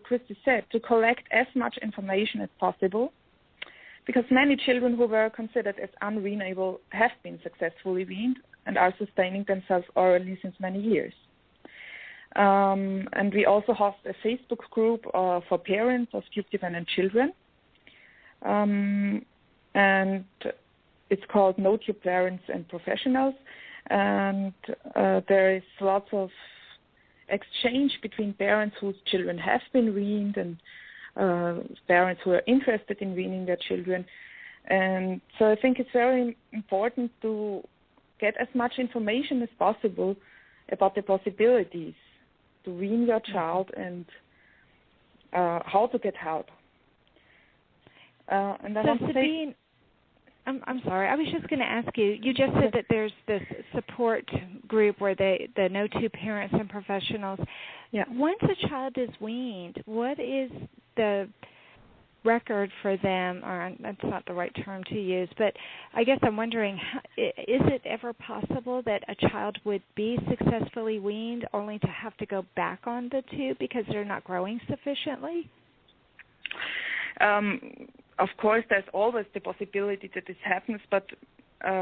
Christy said, to collect as much information as possible, because many children who were considered as unweanable have been successfully weaned and are sustaining themselves orally since many years. And we also host a Facebook group for parents of tube-dependent children. And it's called No Tube Parents and Professionals. And there is lots of exchange between parents whose children have been weaned and parents who are interested in weaning their children. And so I think it's very important to get as much information as possible about the possibilities to wean your child and how to get help. And I want to say, I'm sorry, I was just going to ask you, you just said that there's this support group where the No Tube Parents and Professionals. Yeah. Once a child is weaned, what is the record for them, or that's not the right term to use, but I guess I'm wondering, is it ever possible that a child would be successfully weaned only to have to go back on the tube because they're not growing sufficiently? Of course, there's always the possibility that this happens, but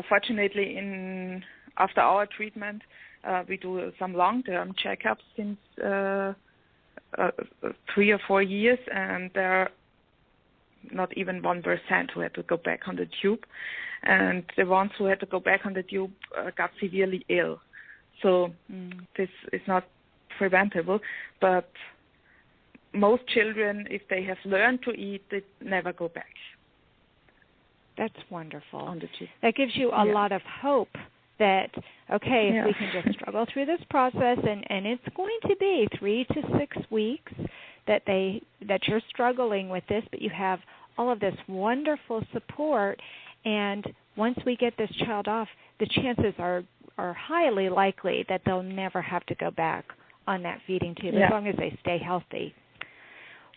fortunately, after our treatment, we do some long-term checkups since 3 or 4 years, and there are not even 1% who had to go back on the tube. And the ones who had to go back on the tube got severely ill. So this is not preventable. But most children, if they have learned to eat, they never go back. That's wonderful. on the tube. That gives you a lot of hope that, okay, if we can just struggle through this process, and it's going to be 3 to 6 weeks that you're struggling with this, but you have all of this wonderful support, and once we get this child off, the chances are highly likely that they'll never have to go back on that feeding tube as long as they stay healthy.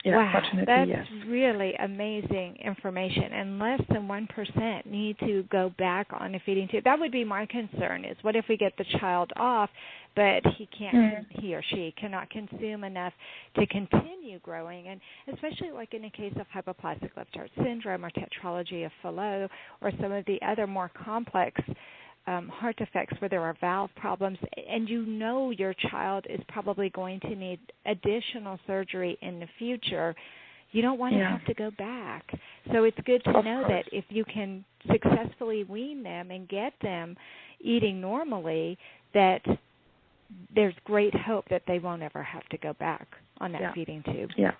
Yeah, wow, that's yes. really amazing information. And less than 1% need to go back on a feeding tube. That would be my concern, is what if we get the child off, but he or she cannot consume enough to continue growing, and especially like in the case of hypoplastic left heart syndrome or tetralogy of Fallot or some of the other more complex heart defects where there are valve problems, and you know your child is probably going to need additional surgery in the future, you don't want to have to go back. So it's good to know that if you can successfully wean them and get them eating normally, that there's great hope that they won't ever have to go back on that feeding tube. Yeah.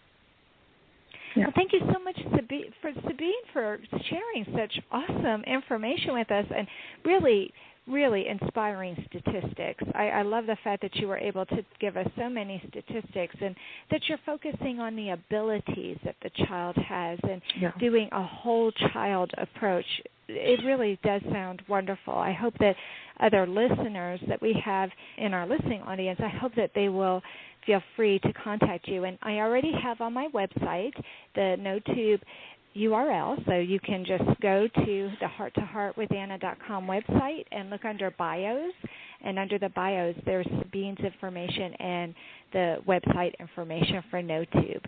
Well, thank you so much, Sabine, for sharing such awesome information with us, and really, really inspiring statistics. I love the fact that you were able to give us so many statistics, and that you're focusing on the abilities that the child has and doing a whole child approach. It really does sound wonderful. I hope that other listeners that we have in our listening audience, I hope that they will feel free to contact you. And I already have on my website the NoTube URL, so you can just go to the hearttoheartwithanna.com website and look under bios, and under the bios there's Sabine's information and the website information for NoTube.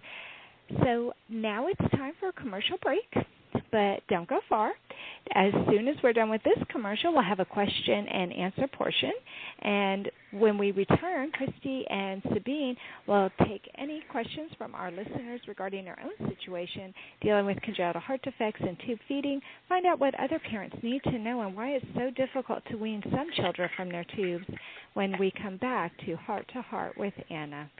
So now it's time for a commercial break, but don't go far. As soon as we're done with this commercial, we'll have a question and answer portion. And when we return, Christy and Sabine will take any questions from our listeners regarding their own situation, dealing with congenital heart defects and tube feeding, find out what other parents need to know and why it's so difficult to wean some children from their tubes, when we come back to Heart with Anna.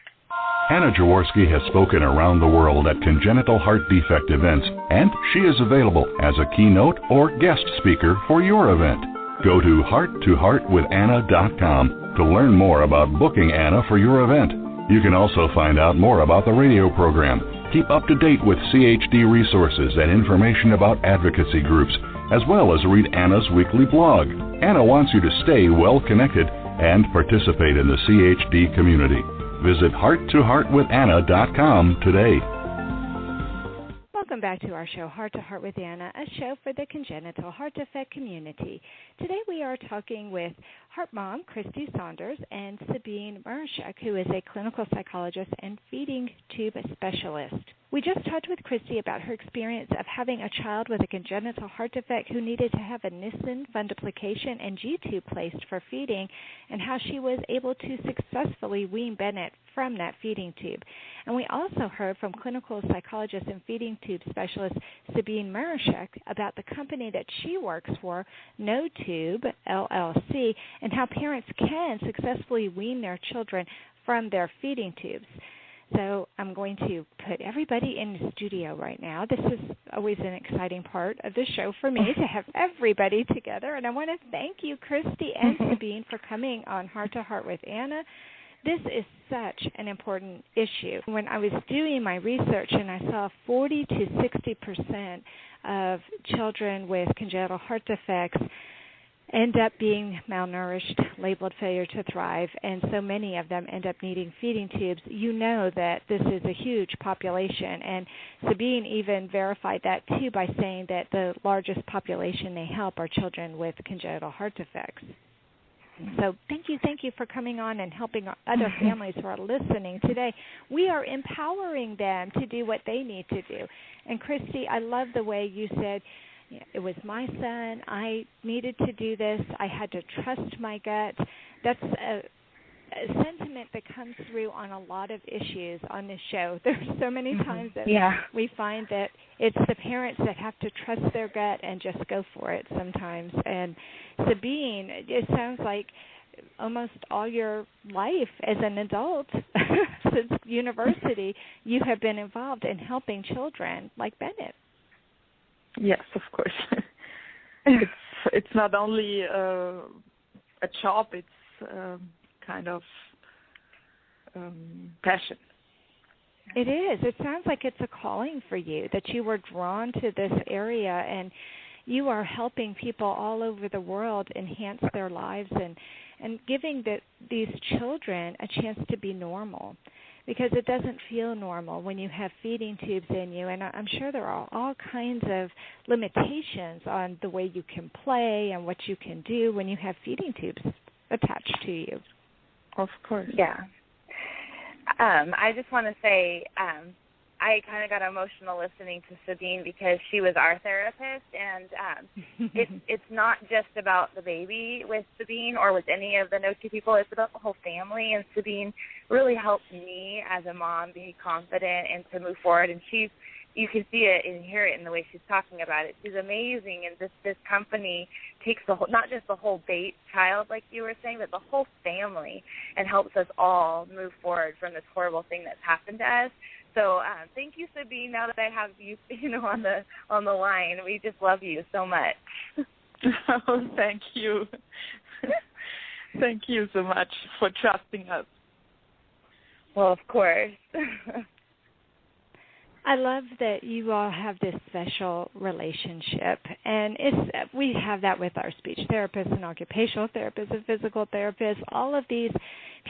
Anna Jaworski has spoken around the world at congenital heart defect events, and she is available as a keynote or guest speaker for your event. Go to hearttoheartwithanna.com to learn more about booking Anna for your event. You can also find out more about the radio program, keep up to date with CHD resources and information about advocacy groups, as well as read Anna's weekly blog. Anna wants you to stay well connected and participate in the CHD community. Visit hearttoheartwithanna.com today. Welcome back to our show, Heart to Heart with Anna, a show for the congenital heart defect community. Today we are talking with Heart Mom, Christy Saunders, and Sabine Marshak, who is a clinical psychologist and feeding tube specialist. We just talked with Christy about her experience of having a child with a congenital heart defect who needed to have a Nissen fundoplication and G-tube placed for feeding, and how she was able to successfully wean Bennett from that feeding tube. And we also heard from clinical psychologist and feeding tube specialist Sabine Marshak about the company that she works for, NoTube, LLC, and how parents can successfully wean their children from their feeding tubes. So I'm going to put everybody in the studio right now. This is always an exciting part of the show for me, to have everybody together. And I want to thank you, Christy and Sabine, for coming on Heart to Heart with Anna. This is such an important issue. When I was doing my research and I saw 40 to 60% of children with congenital heart defects end up being malnourished, labeled failure to thrive, and so many of them end up needing feeding tubes, you know that this is a huge population. And Sabine even verified that, too, by saying that the largest population they help are children with congenital heart defects. So thank you for coming on and helping other families who are listening today. We are empowering them to do what they need to do. And, Christy, I love the way you said, it was my son. I needed to do this. I had to trust my gut. That's a sentiment that comes through on a lot of issues on this show. There's so many times that we find that it's the parents that have to trust their gut and just go for it sometimes. And Sabine, it sounds like almost all your life as an adult, since university, you have been involved in helping children like Bennett. Yes, of course. it's not only a job, it's kind of passion. It is. It sounds like it's a calling for you, that you were drawn to this area, and you are helping people all over the world enhance their lives and giving these children a chance to be normal, because it doesn't feel normal when you have feeding tubes in you. And I'm sure there are all kinds of limitations on the way you can play and what you can do when you have feeding tubes attached to you. Of course. Yeah. I just want to say I kind of got emotional listening to Sabine because she was our therapist, and it's not just about the baby with Sabine or with any of the No-T people. It's about the whole family, and Sabine really helped me as a mom be confident and to move forward, and you can see it and hear it in the way she's talking about it. She's amazing, and this company takes the whole, not just the whole child, like you were saying, but the whole family, and helps us all move forward from this horrible thing that's happened to us. So thank you, Sabine. Now that I have you, on the line, we just love you so much. Oh, thank you. Thank you so much for trusting us. Well, of course. I love that you all have this special relationship, and we have that with our speech therapists and occupational therapists and physical therapists, all of these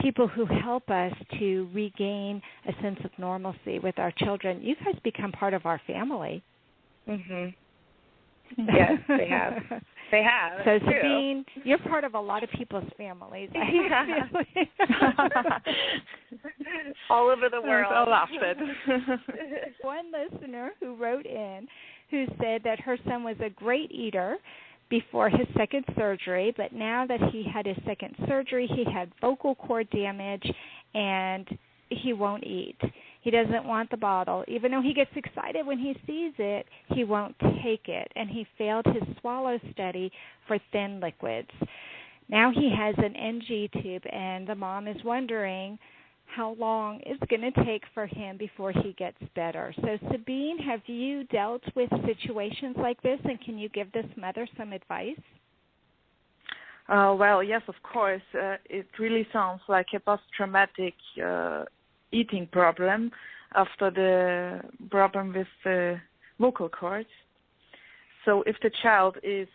people who help us to regain a sense of normalcy with our children. You guys become part of our family. Mhm. Yes, they have. They have. So, Sabine, you're part of a lot of people's families. Yeah. All over the world. I love it. One listener who wrote in who said that her son was a great eater before his second surgery, but now that he had his second surgery, he had vocal cord damage, and he won't eat. He doesn't want the bottle. Even though he gets excited when he sees it, he won't take it, and he failed his swallow study for thin liquids. Now he has an NG tube, and the mom is wondering how long it's going to take for him before he gets better. So, Sabine, have you dealt with situations like this, and can you give this mother some advice? Well, yes, of course. It really sounds like a post-traumatic eating problem after the problem with the vocal cords. So if the child is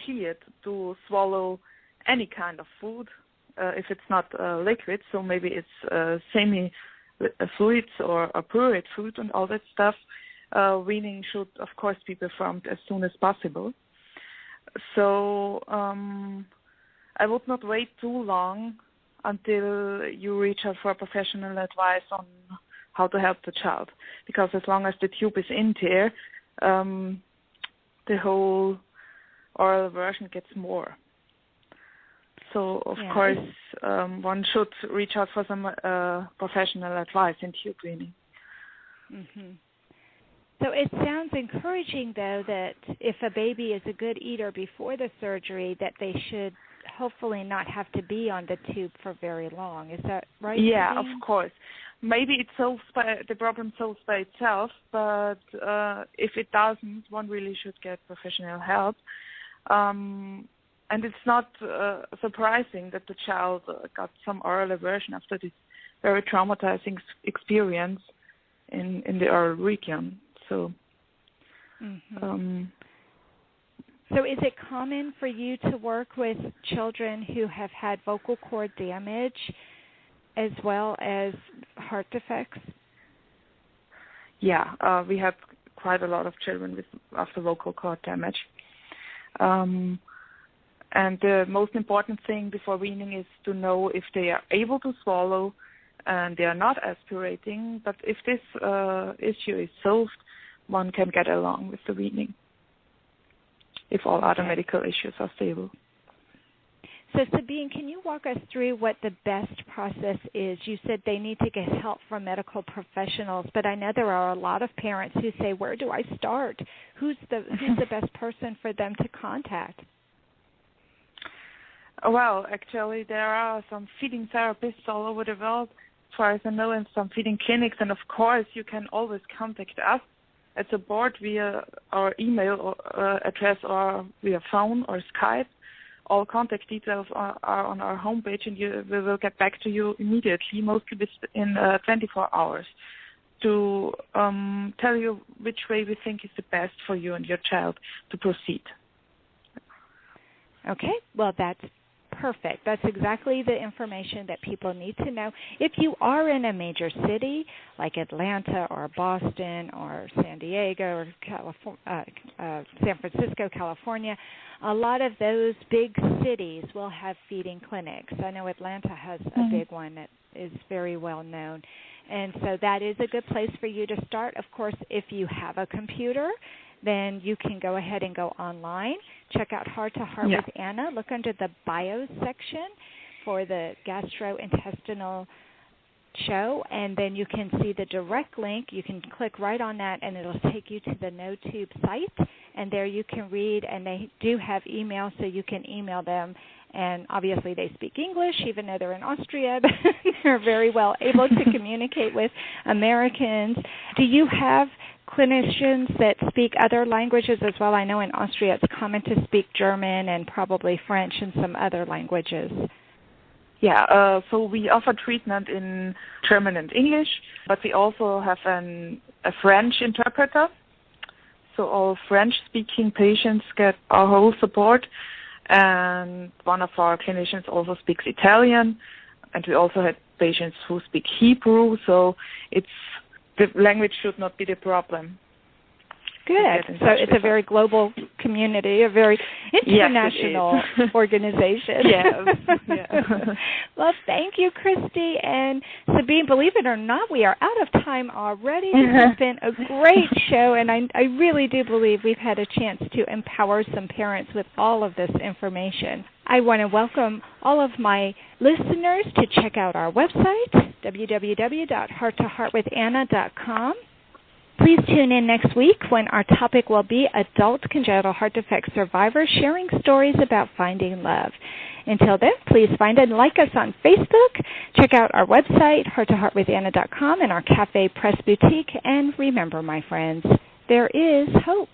cleared to swallow any kind of food, if it's not liquid, so maybe it's semi-fluids or a pureed food and all that stuff, weaning should, of course, be performed as soon as possible. So I would not wait too long until you reach out for professional advice on how to help the child. Because as long as the tube is in there, the whole oral version gets more. So, of course, one should reach out for some professional advice in tube weaning. Mm-hmm. So it sounds encouraging, though, that if a baby is a good eater before the surgery, that they should hopefully not have to be on the tube for very long. Is that right? Yeah, Sabine? of course. Maybe it solves the problem solves by itself, but if it doesn't, one really should get professional help. And it's not surprising that the child got some oral aversion after this very traumatizing experience in the oral region. So. Mm-hmm. So is it common for you to work with children who have had vocal cord damage as well as heart defects? Yeah, we have quite a lot of children after vocal cord damage. And the most important thing before weaning is to know if they are able to swallow and they are not aspirating. But if this issue is solved, one can get along with the weaning if all other medical issues are stable. So, Sabine, can you walk us through what the best process is? You said they need to get help from medical professionals, but I know there are a lot of parents who say, where do I start? Who's the best person for them to contact? Well, actually, there are some feeding therapists all over the world, as far as I know, and some feeding clinics. And, of course, you can always contact us at support via our email address or via phone or Skype. All contact details are on our homepage, and we will get back to you immediately, mostly in 24 hours, to tell you which way we think is the best for you and your child to proceed. Okay, well, that's perfect. That's exactly the information that people need to know. If you are in a major city like Atlanta or Boston or San Diego or San Francisco, California, a lot of those big cities will have feeding clinics. I know Atlanta has a big one that is very well known. And so that is a good place for you to start. Of course, if you have a computer, then you can go ahead and go online. Check out Heart to Heart with Anna. Look under the bio section for the gastrointestinal show, and then you can see the direct link. You can click right on that, and it'll take you to the NoTube site, and there you can read, and they do have email, so you can email them. And obviously they speak English, even though they're in Austria, but they're very well able to communicate with Americans. Do you have clinicians that speak other languages as well? I know in Austria it's common to speak German and probably French and some other languages. Yeah, so we offer treatment in German and English, but we also have a French interpreter. So all French-speaking patients get our whole support. And one of our clinicians also speaks Italian, and we also had patients who speak Hebrew, so the language should not be the problem. Good. So it's a very global community, a very international organization. Yes. Well, thank you, Christy. And Sabine, believe it or not, we are out of time already. This has been a great show, and I really do believe we've had a chance to empower some parents with all of this information. I want to welcome all of my listeners to check out our website, www.hearttoheartwithanna.com. Please tune in next week when our topic will be adult congenital heart defect survivors sharing stories about finding love. Until then, please find and like us on Facebook. Check out our website, hearttoheartwithanna.com, and our Cafe Press Boutique. And remember, my friends, there is hope.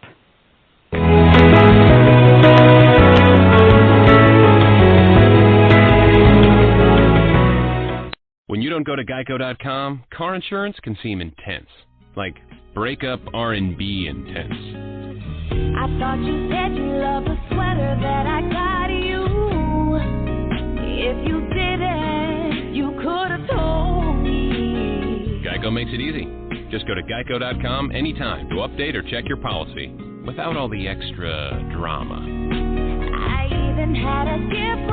When you don't go to Geico.com, car insurance can seem intense, like breakup R&B intense. I thought you said you loved the sweater that I got you. If you didn't, you could have told me. Geico makes it easy. Just go to Geico.com anytime to update or check your policy without all the extra drama. I even had a gift